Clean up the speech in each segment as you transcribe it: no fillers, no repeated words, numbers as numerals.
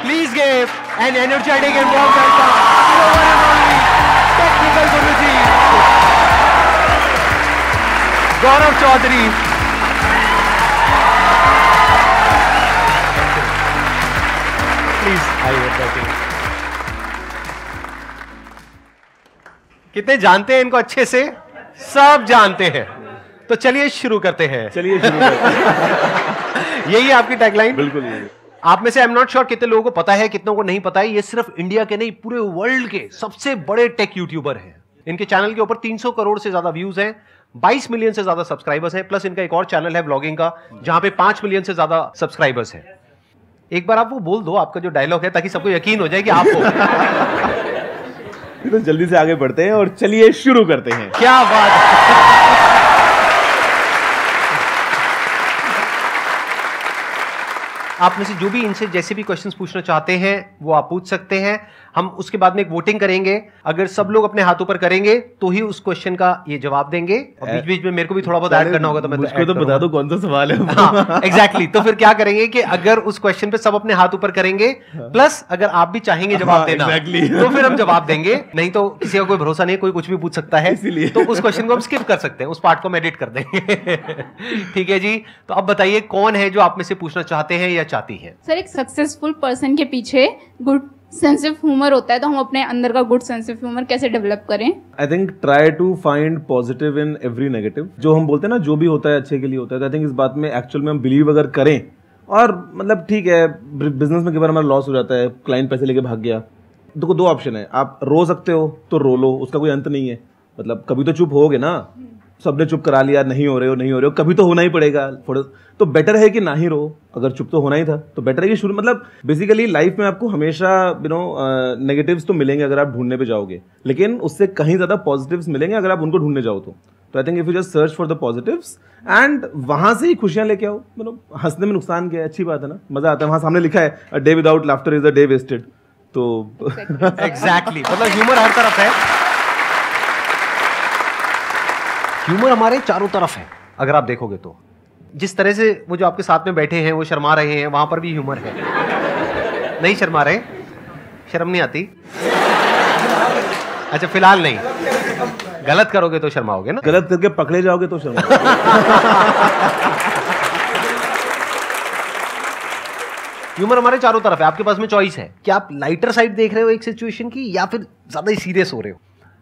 Please give an energetic and warm welcome to the one and only technical Guruji, Gaurav Chaudhary. Please, आइए। कितने जानते हैं इनको अच्छे से? सब जानते हैं। तो चलिए शुरू करते हैं। यही है आपकी टैगलाइन? बिल्कुल। आप में से आई एम नॉट श्योर कितने लोगों को पता है, कितनों को नहीं पता है। ये सिर्फ इंडिया के नहीं, पूरे वर्ल्ड के सबसे बड़े टेक यूट्यूबर हैं। इनके चैनल के ऊपर 300 करोड़ से ज्यादा व्यूज हैं, 22 मिलियन से ज्यादा सब्सक्राइबर्स हैं, प्लस इनका एक और चैनल है व्लॉगिंग का जहां पे 5 मिलियन से ज्यादा सब्सक्राइबर्स हैं। एक बार आप वो बोल दो, आपका जो डायलॉग है, ताकि सबको यकीन हो जाए कि आप हो। तो जल्दी से आगे बढ़ते हैं और चलिए शुरू करते हैं। क्या बात है। आप में से जो भी इनसे जैसे भी क्वेश्चंस पूछना चाहते हैं वो आप पूछ सकते हैं। हम उसके बाद में एक वोटिंग करेंगे। अगर सब लोग अपने हाथ ऊपर करेंगे तो ही उस क्वेश्चन का ये जवाब देंगे। और बीच बीच में मेरे को भी थोड़ा बहुत ऐड करना होगा, तो मैं मुझको तो बता दो कौन सा सवाल है। हाँ, एग्जैक्टली। तो फिर क्या करेंगे कि अगर उस क्वेश्चन पे सब अपने हाथ ऊपर करेंगे, प्लस अगर आप भी चाहेंगे जवाब देना, तो फिर हम जवाब देंगे। नहीं तो किसी का कोई भरोसा नहीं, कोई कुछ भी पूछ सकता है, तो उस क्वेश्चन को हम स्किप कर सकते हैं, उस पार्ट को हम एडिट कर देंगे। ठीक है जी। तो अब बताइए कौन है जो आप में से पूछना चाहते हैं या चाहती है? सर, एक सक्सेसफुल पर्सन के पीछे गुड सेंस ऑफ ह्यूमर होता है, तो हम अपने अंदर का गुड सेंस ऑफ ह्यूमर कैसे डेवलप करें? I think try to find positive in every negative. जो हम बोलते हैं ना, जो भी होता है अच्छे के लिए होता है। तो आई थिंक इस बात में एक्चुअल में हम बिलीव अगर करें, और मतलब ठीक है, बिजनेस में कई बार हमारा लॉस हो जाता है, क्लाइंट पैसे लेके भाग गया, तो दो ऑप्शन है। आप रो सकते हो तो रो लो, उसका कोई अंत नहीं है। मतलब कभी तो चुप होगे ना, सबने चुप करा लिया, नहीं हो रहे हो, कभी तो होना ही पड़ेगा। तो बेटर है कि ना ही रो। अगर चुप तो होना ही था तो बेटर है कि शुरू, मतलब बेसिकली लाइफ में आपको हमेशा नेगेटिव्स तो मिलेंगे अगर आप ढूंढने पे जाओगे, लेकिन उससे कहीं ज्यादा पॉजिटिव्स मिलेंगे अगर आप उनको ढूंढने जाओ तो I think if you just search for the positives and वहां से ही खुशियां लेके आओ। मतलब हंसने में नुकसान क्या है, अच्छी बात है ना, मजा आता है। वहां सामने लिखा है a day without laughter is a day wasted. तो एग्जैक्टली मतलब ह्यूमर हर तरफ है। ह्यूमर हमारे चारों तरफ है। अगर आप देखोगे तो जिस तरह से वो जो आपके साथ में बैठे हैं वो शर्मा रहे हैं, वहां पर भी ह्यूमर है। नहीं शर्मा रहे? शर्म नहीं आती? अच्छा, फिलहाल नहीं। गलत करोगे तो शर्माओगे ना? गलत करके पकड़े जाओगे तो शर्माओगे। ह्यूमर हमारे चारों तरफ है। आपके पास में चॉइस है कि आप लाइटर साइड देख रहे हो एक सिचुएशन की, या फिर ज्यादा ही सीरियस हो रहे हो।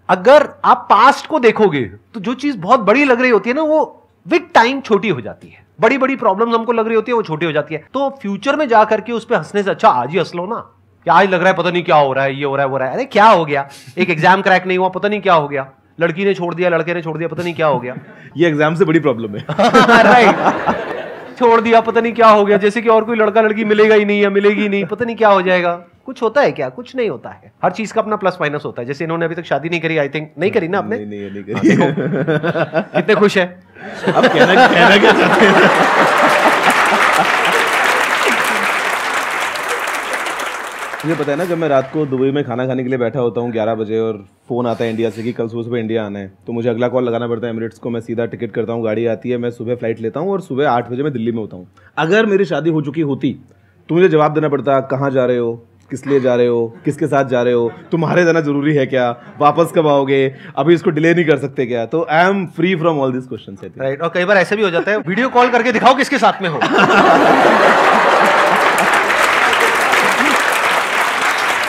अगर आप पास्ट को देखोगे तो जो चीज बहुत बड़ी लग रही होती है ना, वो विद टाइम छोटी हो जाती है। बड़ी बड़ी प्रॉब्लम्स हमको लग रही होती है, वो छोटी हो जाती है। तो फ्यूचर में जाकर के उस पर हंसने से अच्छा आज ही हंस लो ना। क्या आज लग रहा है पता नहीं क्या हो रहा है, ये हो रहा है वो रहा है, अरे क्या हो गया? एक एग्जाम क्रैक नहीं हुआ, पता नहीं क्या हो गया। लड़की ने छोड़ दिया, लड़के ने छोड़ दिया, पता नहीं क्या हो गया। ये एग्जाम से बड़ी प्रॉब्लम है। राइट। छोड़ दिया, पता नहीं क्या हो गया, जैसे कि और कोई लड़का लड़की मिलेगा ही नहीं या मिलेगी नहीं, पता नहीं क्या हो जाएगा। कुछ होता है क्या? कुछ नहीं होता है। हर चीज का अपना प्लस माइनस होता है। जैसे इन्होंने अभी तक शादी नहीं करी, आई थिंक नहीं करी ना आपने? नहीं करी। कितने खुश है? अब कहना क्या चाहते हैं? मुझे पता है ना, जब मैं रात को दुबई में खाना खाने के लिए बैठा होता हूँ 11 बजे और फोन आता है इंडिया से कि कल सुबह इंडिया आना है, तो मुझे अगला कॉल लगाना पड़ता है एमिरेट्स को। मैं सीधा टिकट करता हूँ, गाड़ी आती है, मैं सुबह फ्लाइट लेता हूँ और सुबह 8 बजे मैं दिल्ली में होता हूँ। अगर मेरी शादी हो चुकी होती तो मुझे जवाब देना पड़ता, कहाँ जा रहे हो, किस लिए जा रहे हो, किसके साथ जा रहे हो, तुम्हारे जाना जरूरी है क्या, वापस कब आओगे, अभी इसको डिले नहीं कर सकते क्या? तो I am free from all this questions. Right. और कई बार ऐसे भी हो जाता है, वीडियो कॉल करके दिखाओ किसके साथ में हो।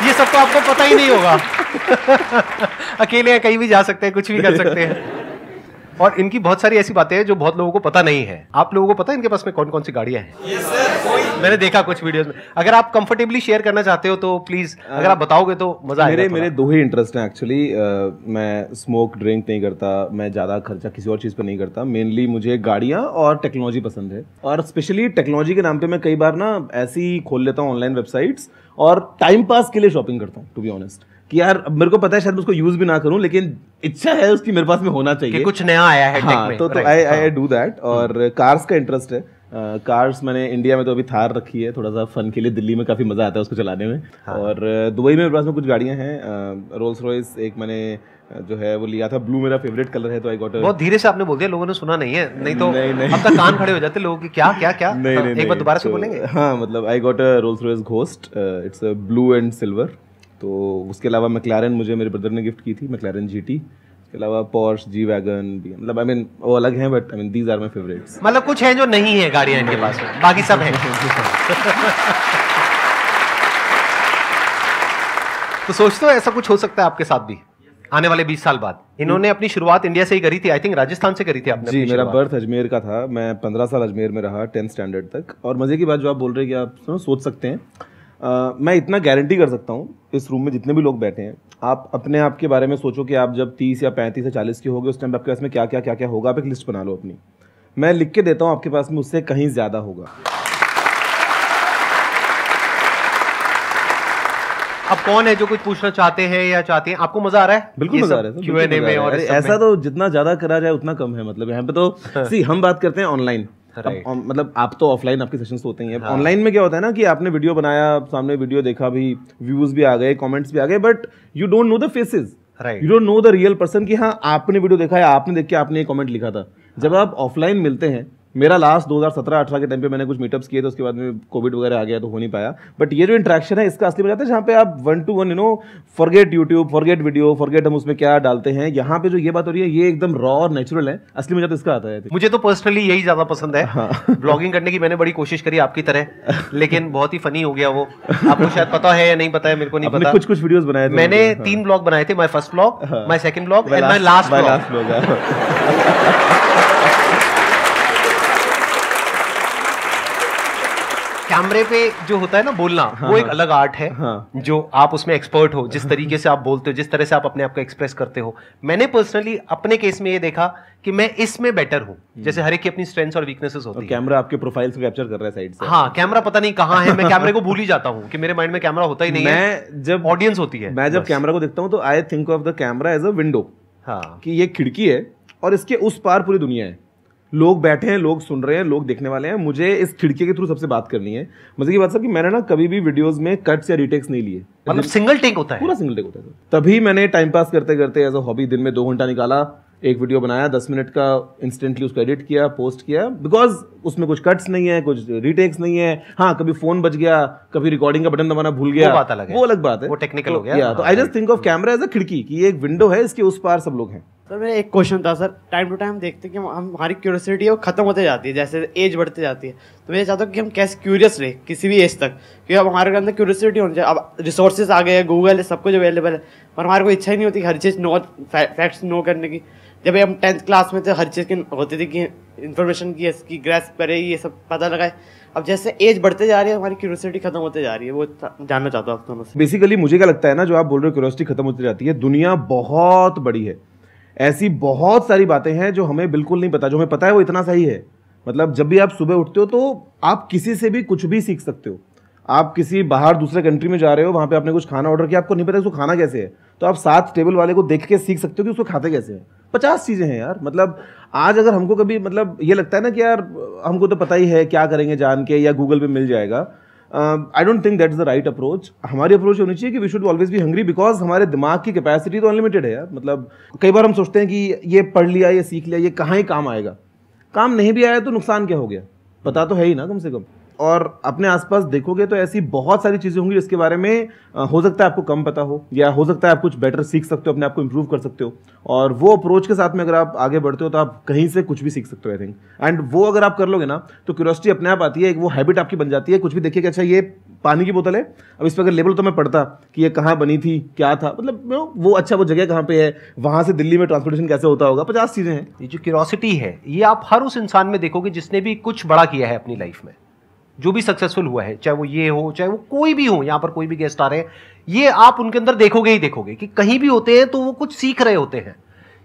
ये सब तो आपको पता ही नहीं होगा। अकेले कहीं भी जा सकते हैं, कुछ भी कर सकते हैं। और इनकी बहुत सारी ऐसी बातें हैं जो बहुत लोगों को पता नहीं है। आप लोगों को पता है इनके पास में कौन कौन सी गाड़ियां हैं? yes, sir, मैंने देखा कुछ वीडियोस में। अगर आप कंफर्टेबली शेयर करना चाहते हो तो प्लीज, अगर आप बताओगे तो मजा आएगा। मेरे दो ही इंटरेस्ट हैं एक्चुअली। मैं स्मोक ड्रिंक नहीं करता, मैं ज़्यादा खर्चा किसी और चीज़ पर नहीं करता। मेनली मुझे गाड़ियाँ और टेक्नोलॉजी पसंद है, और स्पेशली टेक्नोलॉजी के नाम पे मैं कई बार ना ऐसी खोल लेता हूँ ऑनलाइन वेबसाइट्स और टाइम पास के लिए शॉपिंग करता हूँ, टू बी ऑनेस्ट। कि यार मेरे को पता है शायद उसको यूज भी ना करूं, लेकिन इच्छा है उसकी मेरे पास में होना चाहिए कि कुछ नया आया है टेक में। तो आई डू दैट। और कार्स का इंटरेस्ट है। कार्स मैंने इंडिया में तो अभी थार रखी है थोड़ा सा फन के लिए, दिल्ली में काफ़ी मज़ा आता है उसको चलाने में। और दुबई में मेरे पास में कुछ गाड़ियाँ हैं, रोल्स रॉयस एक मैंने जो है वो लिया था। ब्लू मेरा फेवरेट कलर है, तो आई गॉट बहुत धीरे से आपने बोल दिया, लोगों ने सुना नहीं है, नहीं तो नहीं। अब तक कान खड़े हो जाते लोगों की, क्या क्या क्या। नहीं, हाँ, नहीं, एक बार दोबारा से तो, बोलेंगे। हाँ मतलब I got a Rolls Royce ghost, it's a blue and silver. तो उसके अलावा मैक्लारेन मुझे मेरे ब्रदर ने गिफ्ट की थी, मैक्लारेन जीटी। उसके अलावा पोर्श, जी वैगन, मतलब आई मीन वो अलग हैं, but I mean these are my favourites. मतलब कुछ है जो नहीं है गाड़ियां इनके पास में, बाकी सब है। तो सोचते हो ऐसा कुछ हो सकता है आपके साथ भी आने वाले 20 साल बाद? इन्होंने अपनी शुरुआत इंडिया से ही करी थी, आई थिंक राजस्थान से करी थी आपने। जी, मेरा बर्थ अजमेर का था, मैं 15 साल अजमेर में रहा 10th स्टैंडर्ड तक। और मज़े की बात जो आप बोल रहे हैं कि आप सोच सकते हैं, मैं इतना गारंटी कर सकता हूँ, इस रूम में जितने भी लोग बैठे हैं, आप अपने आप के बारे में सोचो कि आप जब 30 या 35 या 40 के होगे, उस टाइम आपके पास में क्या क्या होगा, आप एक लिस्ट बना लो अपनी। मैं लिख के देता हूँ, आपके पास में उससे कहीं ज़्यादा होगा। अब कौन है जो कुछ पूछना चाहते हैं या चाहते हैं? आपको मजा आ रहा है? बिल्कुल मजा आ रहा है Q&A में। और ऐसा तो जितना ज्यादा करा जाए उतना कम है, मतलब यहाँ पे तो सी हम बात करते हैं ऑनलाइन, मतलब आप तो ऑफलाइन आपके सेशंस होते हैं। ऑनलाइन में क्या होता है ना कि आपने वीडियो बनाया, सामने वीडियो देखा, भी व्यूज भी आ गए, कमेंट्स भी आ गए, but you don't know the faces, you don't know the real person कि हाँ आपने वीडियो देखा है, आपने देख के आपने ये कमेंट लिखा था। जब आप ऑफलाइन मिलते हैं, मेरा लास्ट 2017-18 के टाइम पे मैंने कुछ मीटअप्स किए थे, उसके बाद में कोविड वगैरह आ गया तो हो नहीं पाया, बट ये जो इंटरेक्शन है इसका असली मजा आता है, जहाँ पे आप 1 to 1 you know forget YouTube, forget video, forget हम उसमें क्या डालते हैं, यहाँ पे जो ये बात हो रही है ये एकदम रॉ और नेचुरल है, असली मजा तो इसका आता है। मुझे तो पर्सनली यही ज्यादा पसंद है। ब्लॉगिंग करने की मैंने बड़ी कोशिश करी आपकी तरह, लेकिन बहुत ही फनी हो गया वो। आपको शायद पता है या नहीं पता है, मेरे को नहीं पता। कुछ वीडियोस बनाए थे मैंने 3 ब्लॉग बनाए थे, my first blog, my second blog and my last blog. कैमरे पे जो होता है ना बोलना, वो एक अलग आर्ट है, जो आप उसमें एक्सपर्ट हो, जिस तरीके से आप बोलते हो, जिस तरह से आप अपने आप को एक्सप्रेस करते हो। मैंने पर्सनली अपने केस में ये देखा कि मैं इसमें बेटर हूँ, जैसे हर एक की अपनी स्ट्रेंथ्स और वीकनेसेस होती है। कैमरा आपके प्रोफाइल को कैप्चर कर रहा है साइड से। हाँ, कैमरा पता नहीं कहाँ है, मैं कैमरे को भूल ही जाता हूँ कि मेरे माइंड में कैमरा होता ही नहीं है, जब ऑडियंस होती है। मैं जब कैमरा को देखता हूँ तो I think of the camera as a window, कि ये खिड़की है और इसके उस पार पूरी दुनिया है, लोग बैठे हैं, लोग सुन रहे हैं, लोग देखने वाले हैं, मुझे इस खिड़की के थ्रू सबसे बात करनी है। मजे की बात सब कि मैंने ना कभी भी वीडियोस में कट्स या रीटेक्स नहीं लिए, मतलब सिंगल टेक होता है, पूरा सिंगल टेक होता है। तभी मैंने टाइम पास करते करते एज अ हॉबी दिन में 2 घंटा निकाला, एक वीडियो बनाया 10 मिनट का, इंस्टेंटली उसको एडिट किया, पोस्ट किया, बिकॉज उसमें कुछ कट्स नहीं है, कुछ रीटेक्स नहीं है। हाँ, कभी फोन बज गया, कभी रिकॉर्डिंग का बटन दबाना भूल गया, वो अलग बात है, वो टेक्निकल हो गया। तो I just think of camera as a खिड़की, कि ये एक विंडो है, इसके उस पार सब लोग हैं। सर मेरा एक क्वेश्चन था सर, टाइम टू टाइम देखते हैं कि हमारी क्यूरियोसिटी है वो खत्म होते जाती है, जैसे एज बढ़ती जाती है, तो मैं चाहता हूँ कि हम कैसे क्यूरियस रहे किसी भी एज तक, क्योंकि अब हमारे अंदर क्यूरियोसिटी होनी चाहिए। अब रिसोर्सेज आ गए हैं, गूगल है, सब कुछ अवेलेबल है, पर हमारे को इच्छा ही नहीं होती हर चीज़ फैक्ट्स नो करने की। जब हम 10th क्लास में थे, हर चीज़ की होती थी कि इन्फॉर्मेशन की इसकी ग्रैस्प करे, ये सब पता लगाए। अब जैसे एज बढ़ते जा रही है, हमारी क्यूरियोसिटी खत्म होते जा रही है, वो जानना चाहता हूँ आप दोनों से। बेसिकली मुझे क्या लगता है ना, जो आप बोल रहे हो क्यूरियोसिटी खत्म होती जाती है, दुनिया बहुत बड़ी है, ऐसी बहुत सारी बातें हैं जो हमें बिल्कुल नहीं पता, जो हमें पता है वो इतना सही है। मतलब जब भी आप सुबह उठते हो तो आप किसी से भी कुछ भी सीख सकते हो। आप किसी बाहर दूसरे कंट्री में जा रहे हो, वहाँ पे आपने कुछ खाना ऑर्डर किया, आपको नहीं पता उसको खाना कैसे है, तो आप साथ टेबल वाले को देख के सीख सकते हो कि उसको खाते कैसे हैं। 50 चीज़ें हैं यार। मतलब आज अगर हमको कभी मतलब ये लगता है ना कि यार हमको तो पता ही है क्या करेंगे जान के, या गूगल पे मिल जाएगा, I don't think that is the right approach. हमारी अप्रोच होनी चाहिए कि we should always be hungry, because हमारे दिमाग की कैपेसिटी तो अनलिमिटेड है यार। मतलब कई बार हम सोचते हैं कि ये पढ़ लिया, ये सीख लिया, ये कहाँ ही काम आएगा। काम नहीं भी आया तो नुकसान क्या हो गया, पता तो है ही ना कम से कम। और अपने आसपास देखोगे तो ऐसी बहुत सारी चीज़ें होंगी जिसके बारे में हो सकता है आपको कम पता हो, या हो सकता है आप कुछ बेटर सीख सकते हो, अपने आप को इंप्रूव कर सकते हो। और वो अप्रोच के साथ में अगर आप आगे बढ़ते हो तो आप कहीं से कुछ भी सीख सकते हो आई थिंक। एंड वो अगर आप कर लोगे ना तो क्यूरियोसिटी अपने आप आती है, एक वो हैबिट आपकी बन जाती है। कुछ भी देखिए कि अच्छा ये पानी की बोतल है, अब इस पर अगर लेबल तो मैं पढ़ता कि ये कहाँ बनी थी, क्या था, मतलब वो अच्छा वो जगह कहाँ पे है, वहाँ से दिल्ली में ट्रांसपोर्टेशन कैसे होता होगा, 50 चीज़ें हैं। ये जो क्यूरियोसिटी है ये आप हर उस इंसान में देखोगे जिसने भी कुछ बड़ा किया है अपनी लाइफ में, जो भी सक्सेसफुल हुआ है, चाहे वो ये हो चाहे वो कोई भी हो। यहाँ पर कोई भी गेस्ट आ रहे हैं, ये आप उनके अंदर देखोगे ही देखोगे कि कहीं भी होते हैं तो वो कुछ सीख रहे होते हैं।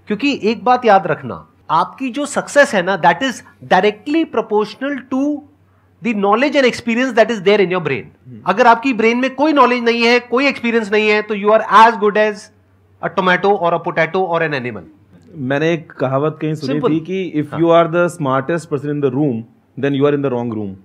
क्योंकि एक बात याद रखना, आपकी जो सक्सेस है ना, that is directly proportional to the knowledge and experience that is there in your brain. अगर आपकी ब्रेन में कोई नॉलेज नहीं है, कोई एक्सपीरियंस नहीं है, तो you are as good as a tomato और अ पोटैटो और एन एनिमल। मैंने एक कहावत कहीं सुनी थी कि if you are the smartest person in the room then you are in the wrong room.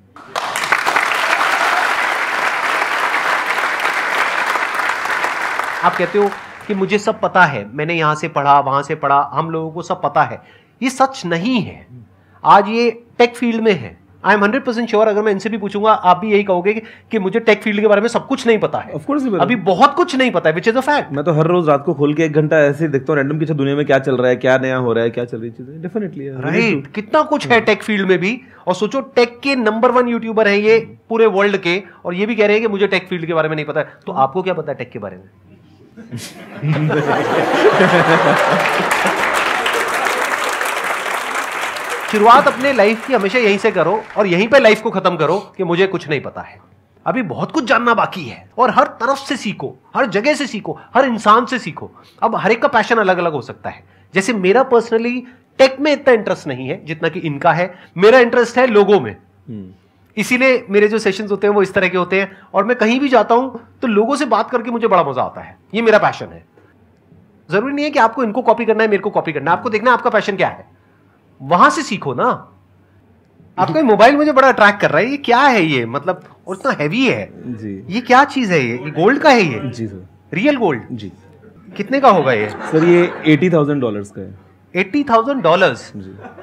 आप कहते हो कि मुझे सब पता है, मैंने यहां से पढ़ा वहां से पढ़ा, हम लोगों को सब पता है, ये सच नहीं है। आज ये टेक फील्ड में है, आई एम 100% श्योर, अगर मैं इनसे भी पूछूंगा आप भी यही कहोगे कि मुझे टेक फील्ड के बारे में सब कुछ नहीं पता है। ऑफ कोर्स अभी बहुत कुछ नहीं पता है, विच इज अ फैक्ट। मैं तो हर रोज रात को खोल के 1 घंटा ऐसे ही देखता हूँ रैंडम की दुनिया में क्या चल रहा है, क्या नया हो रहा है, क्या चल रही चीजें। डेफिनेटली राइट, कितना कुछ है टेक फील्ड में भी। और सोचो टेक के नंबर 1 यूट्यूबर है ये पूरे वर्ल्ड के, और ये भी कह रहे हैं कि मुझे टेक फील्ड के बारे में नहीं पता है। तो आपको क्या पता है टेक के बारे में? शुरुआत अपने लाइफ की हमेशा यहीं से करो और यहीं पे लाइफ को खत्म करो कि मुझे कुछ नहीं पता है। अभी बहुत कुछ जानना बाकी है, और हर तरफ से सीखो, हर जगह से सीखो, हर इंसान से सीखो। अब हर एक का पैशन अलग अलग हो सकता है। जैसे मेरा पर्सनली टेक में इतना इंटरेस्ट नहीं है जितना कि इनका है। मेरा इंटरेस्ट है लोगों में, इसीलिए मेरे जो सेशंस होते हैं वो इस तरह के होते हैं। और मैं कहीं भी जाता हूं तो लोगों से बात करके मुझे बड़ा मजा आता है। ये मेरा पैशन है। जरूरी नहीं है कि आपको इनको कॉपी करना है, मेरे को कॉपी करना है। आपको देखना है आपका पैशन क्या है, वहां से सीखो ना। आपका मोबाइल मुझे बड़ा अट्रैक्ट कर रहा है। ये क्या है ये, मतलब और इतना हैवी है जी। ये क्या चीज है? ये गोल्ड का है? ये जी सर, रियल गोल्ड? जी। कितने का होगा ये? सर ये $80,000 का है। $80,000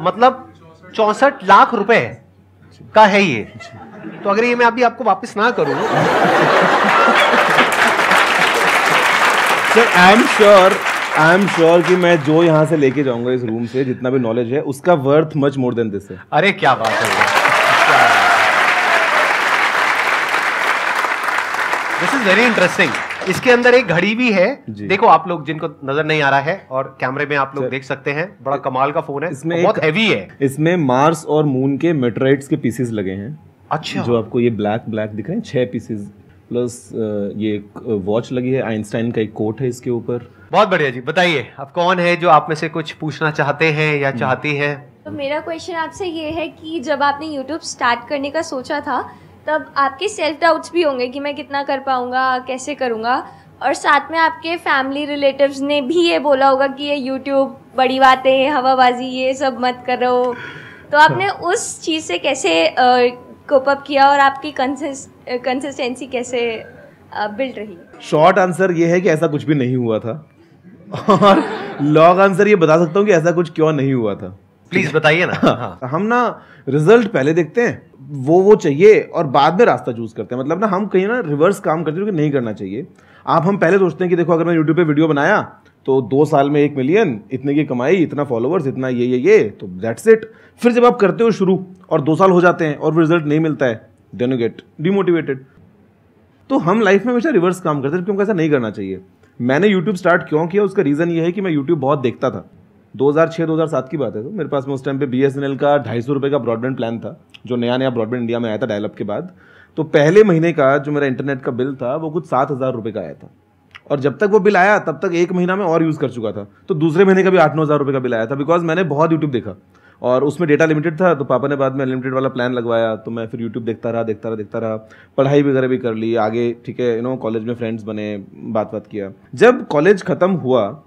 मतलब 64 लाख रुपए का है ये। तो अगर ये मैं अभी आपको वापस ना करूं सर आई एम श्योर कि मैं जो यहाँ से लेके जाऊंगा इस रूम से, जितना भी नॉलेज है, उसका worth much more than this है। अरे क्या बात है, दिस इज वेरी इंटरेस्टिंग। इसके अंदर एक घड़ी भी है, देखो आप लोग जिनको नजर नहीं आ रहा है, और कैमरे में आप लोग देख सकते हैं। बड़ा कमाल का फोन है, इसमें बहुत हैवी है। इसमें मार्स और मून के मेटेराइट्स के पीसेस लगे हैं। अच्छा, जो आपको ये ब्लैक दिख रहे हैं, 6 पीसेस, प्लस ये एक वॉच लगी है, आइंस्टाइन का एक कोट है इसके ऊपर। बहुत बढ़िया जी। बताइए अब कौन है जो आप में से कुछ पूछना चाहते हैं या चाहती हैं? तो मेरा क्वेश्चन आपसे ये है कि जब आपने यूट्यूब स्टार्ट करने का सोचा था, तब आपके सेल्फ डाउट्स भी होंगे कि मैं कितना कर पाऊंगा, कैसे करूंगा, और साथ में आपके फैमिली रिलेटिव्स ने भी ये बोला होगा कि ये यूट्यूब बड़ी बातें, हवाबाजी, ये सब मत करो। तो आपने उस चीज़ से कैसे कोप अप किया और आपकी कंसिस्टेंसी कैसे बिल्ड रही? शॉर्ट आंसर ये है कि ऐसा कुछ भी नहीं हुआ था, और लॉन्ग आंसर ये बता सकता हूँ कि ऐसा कुछ क्यों नहीं हुआ था। प्लीज बताइए ना। हाँ। हम ना रिजल्ट पहले देखते हैं, वो चाहिए, और बाद में रास्ता चूज करते हैं। मतलब ना हम कहीं ना रिवर्स काम करते हैं, जो कि नहीं करना चाहिए। हम पहले सोचते हैं कि देखो अगर मैं यूट्यूब पे वीडियो बनाया तो 2 साल में 1 मिलियन, इतने की कमाई, इतना फॉलोवर्स, इतना ये तो दैट्स इट। फिर जब आप करते हो शुरू और 2 साल हो जाते हैं और रिजल्ट नहीं मिलता है, देन यू गेट डिमोटिवेटेड। तो हम लाइफ में हमेशा रिवर्स काम करते हैं, क्योंकि ऐसा नहीं करना चाहिए। मैंने यूट्यूब स्टार्ट क्यों किया, उसका रीज़न ये है कि मैं यूट्यूब बहुत देखता था। 2006-2007 की बात है। तो मेरे पास में उस टाइम पे BSNL का 250 रुपये का ब्रॉडबैंड प्लान था, जो नया ब्रॉडबैंड इंडिया में आया था डायलअप के बाद। तो पहले महीने का जो मेरा इंटरनेट का बिल था वो कुछ 7,000 रुपये का आया था, और जब तक वो बिल आया तब तक 1 महीना में और यूज़ कर चुका था। तो दूसरे महीने का भी 8-9 हज़ार रुपये का बिल आया था, बिकॉज मैंने बहुत यूट्यूब देखा, और उसमें डेटा लिमिटेड था। तो पापा ने बाद में अनलिमिटेड वाला प्लान लगवाया, तो मैं फिर यूट्यूब देखता रहा। पढ़ाई वगैरह भी कर ली आगे, ठीक है, कॉलेज में फ्रेंड्स बने, बात किया। जब कॉलेज खत्म हुआ,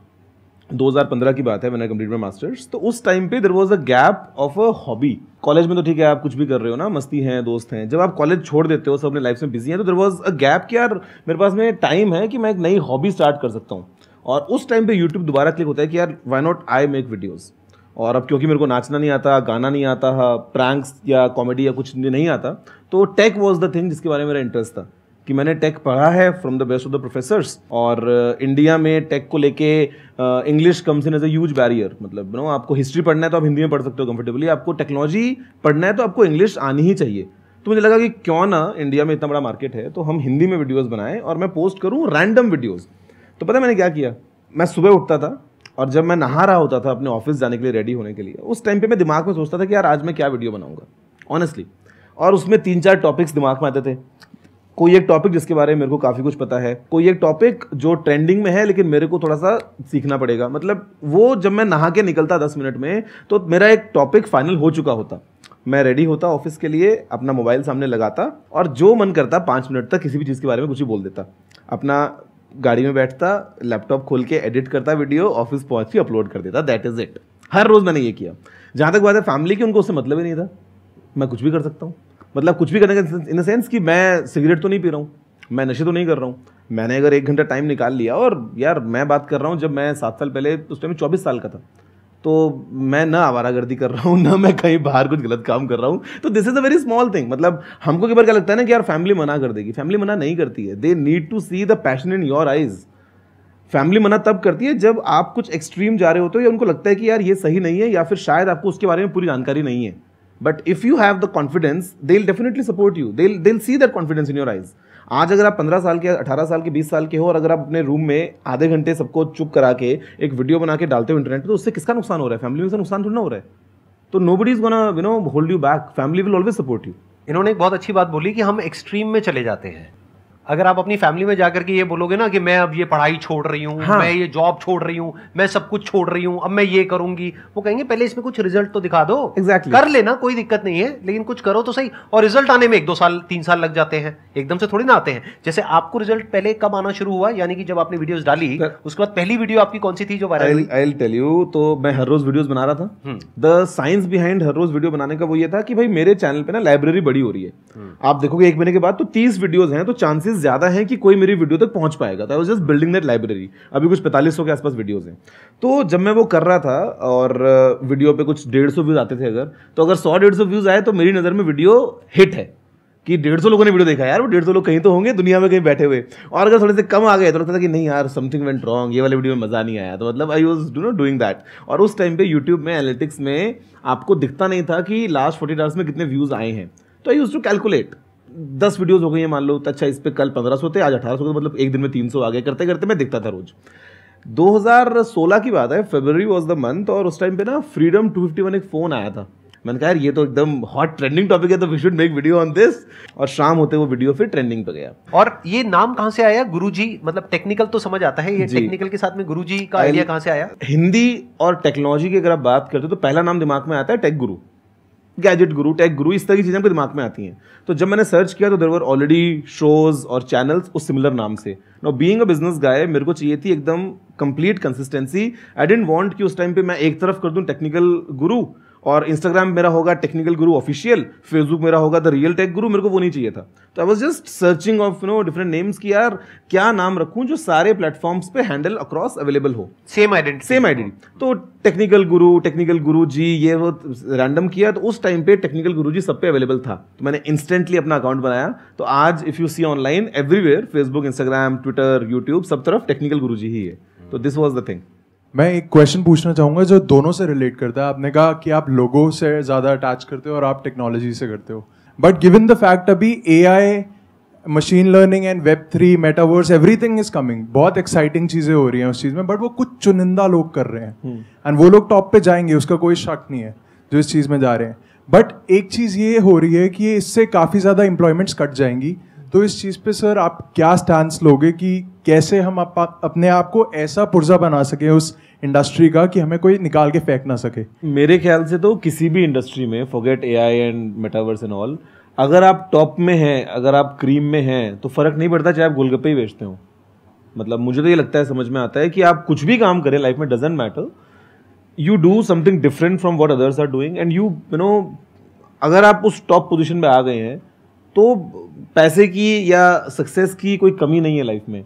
2015 की बात है, मैंने कंप्लीट माय मास्टर्स। तो उस टाइम पे there was a gap of a hobby. College में तो ठीक है आप कुछ भी कर रहे हो ना, मस्ती है, दोस्त हैं। जब आप कॉलेज छोड़ देते हो, सब अपने लाइफ में बिजी हैं, तो देयर वाज अ गैप कि यार मेरे पास में टाइम है कि मैं एक नई हॉबी स्टार्ट कर सकता हूँ। और उस टाइम पे यूट्यूब दोबारा क्लिक होता है कि यार why not I make videos. और अब क्योंकि मेरे को नाचना नहीं आता, गाना नहीं आता, प्रैंक्स या कॉमेडी या कुछ नहीं आता, तो टेक वाज द थिंग जिसके बारे में मेरा इंटरेस्ट था। कि मैंने टेक पढ़ा है from the best of the professors, और इंडिया में टेक को लेके English comes in as a huge barrier. मतलब आपको हिस्ट्री पढ़ना है तो आप हिंदी में पढ़ सकते हो कंफर्टेबली, आपको टेक्नोलॉजी पढ़ना है तो आपको इंग्लिश आनी ही चाहिए। तो मुझे लगा कि क्यों ना, इंडिया में इतना बड़ा मार्केट है, तो हम हिंदी में वीडियोज़ बनाएं और मैं पोस्ट करूँ रैंडम वीडियोज़। तो पता है मैंने क्या किया, मैं सुबह उठता था, और जब मैं नहा रहा होता था अपने ऑफिस जाने के लिए रेडी होने के लिए, उस टाइम पे मैं दिमाग में सोचता था कि यार आज मैं क्या वीडियो बनाऊंगा ऑनेस्टली। और उसमें 3-4 टॉपिक्स दिमाग में आते थे। कोई एक टॉपिक जिसके बारे में मेरे को काफ़ी कुछ पता है, कोई एक टॉपिक जो ट्रेंडिंग में है लेकिन मेरे को थोड़ा सा सीखना पड़ेगा। मतलब वो जब मैं नहा के निकलता 10 मिनट में, तो मेरा एक टॉपिक फाइनल हो चुका होता। मैं रेडी होता ऑफिस के लिए, अपना मोबाइल सामने लगाता, और जो मन करता 5 मिनट तक किसी भी चीज़ के बारे में कुछ ही बोल देता। अपना गाड़ी में बैठता, लैपटॉप खोल के एडिट करता वीडियो, ऑफिस पहुंच के अपलोड कर देता। That is it. हर रोज मैंने ये किया। जहां तक बात है फैमिली की, उनको उससे मतलब ही नहीं था। मैं कुछ भी कर सकता हूँ, मतलब कुछ भी करने का इन द सेंस कि मैं सिगरेट तो नहीं पी रहा हूँ, मैं नशे तो नहीं कर रहा हूँ, मैंने अगर 1 घंटा टाइम निकाल लिया, और यार मैं बात कर रहा हूँ जब मैं 7 साल पहले, उस टाइम 24 साल का था, तो मैं ना आवारागर्दी कर रहा हूँ, ना मैं कहीं बाहर कुछ गलत काम कर रहा हूँ, तो this is a very small thing. मतलब हमको कई बार क्या लगता है ना कि यार फैमिली मना कर देगी, फैमिली मना नहीं करती है, they need to see the passion in your eyes. Family मना तब करती है जब आप कुछ एक्सट्रीम जा रहे होते हो या उनको लगता है कि यार ये सही नहीं है, या फिर शायद आपको उसके बारे में पूरी जानकारी नहीं है। But if you have the confidence, they will definitely support you, they will see that confidence in your eyes. आज अगर आप 15 साल के, 18 साल के, 20 साल के हो, और अगर आप अपने रूम में आधे घंटे सबको चुप करा के एक वीडियो बना के डालते हो इंटरनेट पे, तो उससे किसका नुकसान हो रहा है? फैमिली में से नुकसान थोड़ा ना हो रहा है। तो nobody is gonna hold you back, family will always support you. इन्होंने एक बहुत अच्छी बात बोली कि हम एक्सट्रीम में चले जाते हैं। अगर आप अपनी फैमिली में जाकर के ये बोलोगे ना कि मैं अब ये पढ़ाई छोड़ रही हूँ, हाँ। मैं ये जॉब छोड़ रही हूँ, मैं सब कुछ छोड़ रही हूँ, अब मैं ये करूंगी, वो कहेंगे पहले इसमें कुछ रिजल्ट तो दिखा दो। Exactly. कर लेना, कोई दिक्कत नहीं है, लेकिन कुछ करो तो सही। और रिजल्ट आने में 1-2 साल 3 साल लग जाते हैं, एकदम से थोड़ी ना आते हैं। जैसे आपको रिजल्ट पहले कब आना शुरू हुआ, यानी कि जब आपने वीडियोस डाली, उसके बाद पहली वीडियो आपकी कौन सी थी जो वायरल हुई? I will tell you. तो मैं हर रोज वीडियोस बना रहा था। द साइंस बिहाइंड हर रोज वीडियो बनाने का वो ये था कि भाई मेरे चैनल पे ना लाइब्रेरी बड़ी हो रही है। आप देखोगे 1 महीने के बाद तो 30 वीडियोस हैं, तो चांसेस ज्यादा है कि कोई मेरी वीडियो तक पहुंच पाएगा। तो I was just building that library. अभी कुछ 4500 के आसपास वीडियोस हैं। तो जब मैं वो कर रहा था और वीडियो पे कुछ 150 व्यूज आते थे, अगर 100-150 व्यूज आए तो मेरी नजर में वीडियो हिट है कि 150 लोगों ने वीडियो देखा। यार वो 150 लोग कहीं तो होंगे दुनिया में, कहीं बैठे हुए। और अगर थोड़े से कम आ गए तो लगता था कि नहीं यार समथिंग वेंट रॉन्ग, ये वाले वीडियो में मजा नहीं आया। तो मतलब आई वाज डूइंग दैट। और उस टाइम पे यूट्यूब में एनालिटिक्स में आपको दिखता नहीं था कि लास्ट 48 आवर्स में कितने व्यूज आए हैं। तो I used to calculate, 10 videos हो गई हैं मान लो, तो अच्छा इस पे कल 1500 थे, आज 1800 थे, मतलब एक दिन में 300 आ गए। करते करते मैं दिखता था रोज। 2016 की बात है, फरवरी वाज द मंथ, और उस टाइम पे ना फ्रीडम 251 एक फोन आया था। मैंने कहा यार ये तो एकदम हॉट ट्रेंडिंग टॉपिक है, तो we should make video on this. और शाम होते वो वीडियो फिर ट्रेंडिंग पे गया। और ये नाम कहां से आया गुरुजी? मतलब टेक्निकल तो समझ आता है, ये टेक्निकल के साथ में गुरुजी का आइडिया कहां से आया? हिंदी और टेक्नोलॉजी की अगर आप बात करते हो तो पहला नाम दिमाग में आता है टेक गुरु, गैजेट गुरु, टेक गुरु, इस तरह की चीजें आपके दिमाग में आती हैं। तो जब मैंने सर्च किया तो देयर वर ऑलरेडी शोज और चैनल्स उस सिमिलर नाम से। Now being a business guy, मेरे को चाहिए थी एकदम complete consistency. I didn't want कि उस टाइम पे मैं एक तरफ कर दूं टेक्निकल गुरु और इंस्टाग्राम मेरा होगा टेक्निकल गुरु ऑफिशियल, फेसबुक मेरा होगा द रियल टेक गुरु। मेरे को वो नहीं चाहिए था। तो I was just searching of different names कि यार क्या नाम रखूं जो सारे प्लेटफॉर्म्स पे हैंडल अक्रॉस अवेलेबल हो, सेम आइडेंटिटी। तो टेक्निकल गुरु जी, ये वो रैंडम किया। तो उस टाइम पे टेक्निकल गुरु जी सब पे अवेलेबल था। तो मैंने इंस्टेंटली अपना अकाउंट बनाया। तो आज if you see online everywhere, Facebook, Instagram, Twitter, YouTube, सब तरफ टेक्निकल गुरु जी ही है। तो दिस वॉज द थिंग। मैं एक क्वेश्चन पूछना चाहूँगा जो दोनों से रिलेट करता है। आपने कहा कि आप लोगों से ज़्यादा अटैच करते हो और आप टेक्नोलॉजी से करते हो, बट गिवन द फैक्ट अभी AI, machine learning and Web3, metaverse, everything is coming, बहुत एक्साइटिंग चीज़ें हो रही हैं उस चीज़ में, बट वो कुछ चुनिंदा लोग कर रहे हैं एंड वो लोग टॉप पे जाएंगे, उसका कोई शक नहीं है जो इस चीज़ में जा रहे हैं। बट एक चीज़ ये हो रही है कि इससे काफ़ी ज़्यादा एम्प्लॉयमेंट्स कट जाएंगी। तो इस चीज़ पे सर आप क्या स्टैंड लोगे कि कैसे हम अपने आप को ऐसा पुर्जा बना सके उस इंडस्ट्री का कि हमें कोई निकाल के फेंक ना सके? मेरे ख्याल से तो किसी भी इंडस्ट्री में, forget AI and metaverse and all, अगर आप टॉप में हैं, अगर आप क्रीम में हैं, तो फर्क नहीं पड़ता चाहे आप गोलगप्पे ही बेचते हो। मतलब मुझे तो ये लगता है, समझ में आता है कि आप कुछ भी काम करें लाइफ में, doesn't matter, you do something different from what others are doing and you know, अगर आप उस टॉप पोजीशन पे आ गए हैं तो पैसे की या सक्सेस की कोई कमी नहीं है लाइफ में।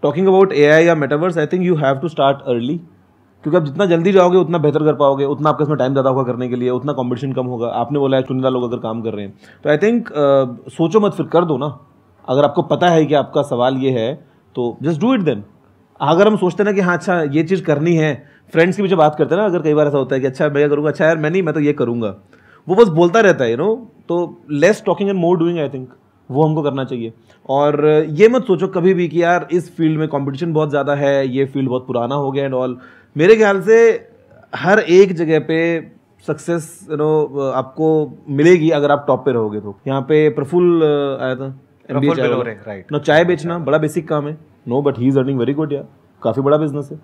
टॉकिंग अबाउट AI या metaverse, I think you have to start early, क्योंकि आप जितना जल्दी जाओगे उतना बेहतर कर पाओगे, उतना आपके इसमें टाइम ज़्यादा होगा करने के लिए, उतना कंपटीशन कम होगा। आपने बोला है चुनिंदा लोग अगर काम कर रहे हैं, तो आई थिंक सोचो मत, फिर कर दो ना। अगर आपको पता है कि आपका सवाल ये है तो जस्ट डू इट देन। अगर हम सोचते ना कि हाँ अच्छा ये चीज़ करनी है, फ्रेंड्स के पीछे बात करते हैं ना, अगर कई बार ऐसा होता है कि अच्छा मैं करूँगा, अच्छा यार मैं तो ये करूँगा, वो बस बोलता रहता है तो less talking and more doing, I think वो हमको करना चाहिए। और ये मत सोचो कभी भी कि यार इस फील्ड में कंपटीशन बहुत ज़्यादा है, ये फील्ड बहुत पुराना हो गया एंड ऑल। मेरे ख्याल से हर एक जगह पे सक्सेस आपको मिलेगी अगर आप टॉप पे रहोगे। तो यहाँ पे प्रफुल्ल आया था, MBA चाय, चाय बेचना बड़ा बेसिक काम है, no, but he is earning very good यार, काफ़ी बड़ा बिजनेस है।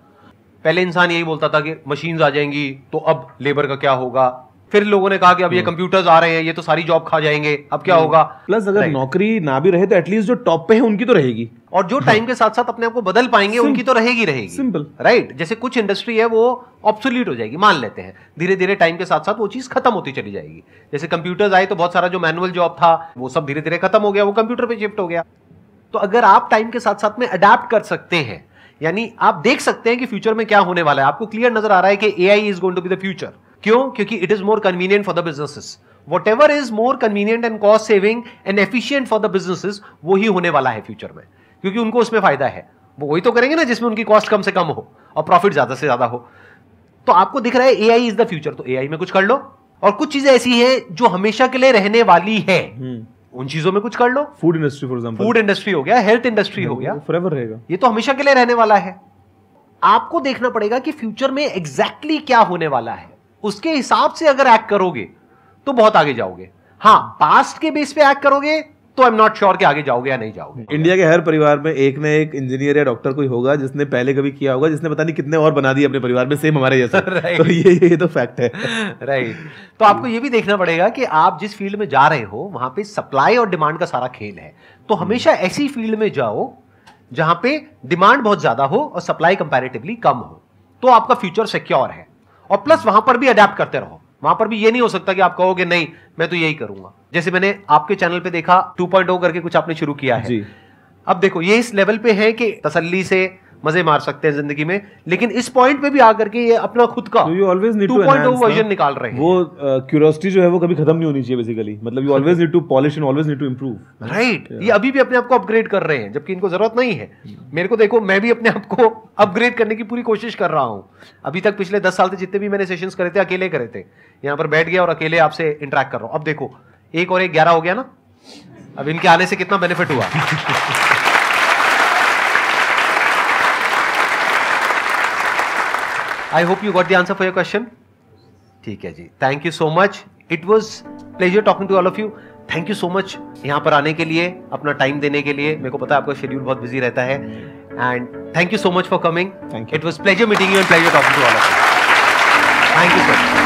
पहले इंसान यही बोलता था कि मशीन्स आ जाएंगी तो अब लेबर का क्या होगा, फिर लोगों ने कहा कि अब ये कंप्यूटर्स आ रहे हैं, ये तो सारी जॉब खा जाएंगे, अब क्या होगा। प्लस अगर नौकरी ना भी रहे तो एटलीस्ट जो टॉप पे है उनकी तो रहेगी, और जो टाइम के साथ साथ अपने आप को बदल पाएंगे उनकी तो रहेगी। Simple, right. जैसे कुछ इंडस्ट्री है वो ऑब्सोल्यूट हो जाएगी, मान लेते हैं, धीरे धीरे टाइम के साथ साथ वो चीज खत्म होती चली जाएगी। जैसे कंप्यूटर्स आए तो बहुत सारा जो मैनुअल जॉब था वो सब धीरे धीरे खत्म हो गया, वो कंप्यूटर पे शिफ्ट हो गया। तो अगर आप टाइम के साथ साथ में अडेप्ट कर सकते हैं, यानी आप देख सकते हैं कि फ्यूचर में क्या होने वाला है, आपको क्लियर नजर आ रहा है कि AI is going to be the future. क्यों? क्योंकि it is more convenient for the businesses. What is more convenient and cost saving and efficient for the businesses, वो ही होने वाला है फ्यूचर में, क्योंकि उनको उसमें फायदा है। वो वही तो करेंगे ना जिसमें उनकी कॉस्ट कम से कम हो और प्रॉफिट ज्यादा से ज्यादा हो। तो आपको दिख रहा है एआई इज द फ्यूचर, तो एआई में कुछ कर लो। और कुछ चीजें ऐसी हैं जो हमेशा के लिए रहने वाली है, उन चीजों में कुछ कर लो। Food industry for example, food industry हो गया, हेल्थ इंडस्ट्री हो गया, फॉरएवर रहेगा, ये तो हमेशा के लिए रहने वाला है। आपको देखना पड़ेगा कि फ्यूचर में एग्जैक्टली क्या होने वाला है, उसके हिसाब से अगर एक्ट करोगे तो बहुत आगे जाओगे। हाँ, पास्ट के बेस पे एक्ट करोगे तो आई एम नॉट श्योर कि आगे जाओगे या नहीं जाओगे। इंडिया के हर परिवार में एक ना एक इंजीनियर या डॉक्टर कोई होगा जिसने पहले कभी किया होगा, जिसने पता नहीं कितने और बना दिए अपने परिवार में सेम हमारे जैसे। तो ये तो फैक्ट है। राइट। तो आपको ये भी देखना पड़ेगा कि आप जिस फील्ड में जा रहे हो वहां पे सप्लाई और डिमांड का सारा खेल है। तो हमेशा ऐसी फील्ड में जाओ जहां पे डिमांड बहुत ज्यादा हो और सप्लाई कंपैरेटिवली कम हो, तो आपका फ्यूचर सिक्योर है। और प्लस वहां पर भी अडेप्ट करते रहो। वहां पर भी ये नहीं हो सकता कि आप कहोगे नहीं मैं तो यही करूंगा। जैसे मैंने आपके चैनल पे देखा 2.0 करके कुछ आपने शुरू किया है। जी। अब देखो ये इस लेवल पे है कि तसल्ली से मजे मार सकते हैं जिंदगी में, लेकिन इस पॉइंट पे भी आकर के ये अपना खुद का 2.0 वर्जन निकाल रहे हैं। वो क्यूरियोसिटी जो है वो कभी खत्म नहीं होनी चाहिए बेसिकली। मतलब you always need to polish and always need to improve. Right. ये अभी भी अपने आप को अपग्रेड कर रहे हैं जबकि इनको जरूरत नहीं है। मेरे को देखो, मैं भी अपने आप को अपग्रेड करने की पूरी कोशिश कर रहा हूं। अभी तक पिछले 10 साल से जितने भी मैंने सेशंस करे थे अकेले करे थे, यहां पर बैठ गया और अकेले आपसे इंटरेक्ट कर रहा हूं। अब देखो 1 और 1 11 हो गया ना। अब इनके आने से कितना बेनिफिट हुआ। I hope you got the answer for your question. ठीक है जी, thank you so much. It was pleasure talking to all of you. Thank you so much यहाँ पर आने के लिए, अपना टाइम देने के लिए। मेरे को पता है आपका शेड्यूल बहुत बिजी रहता है, and thank you so much for coming. It was pleasure meeting you and pleasure talking to all of you. Thank you so much.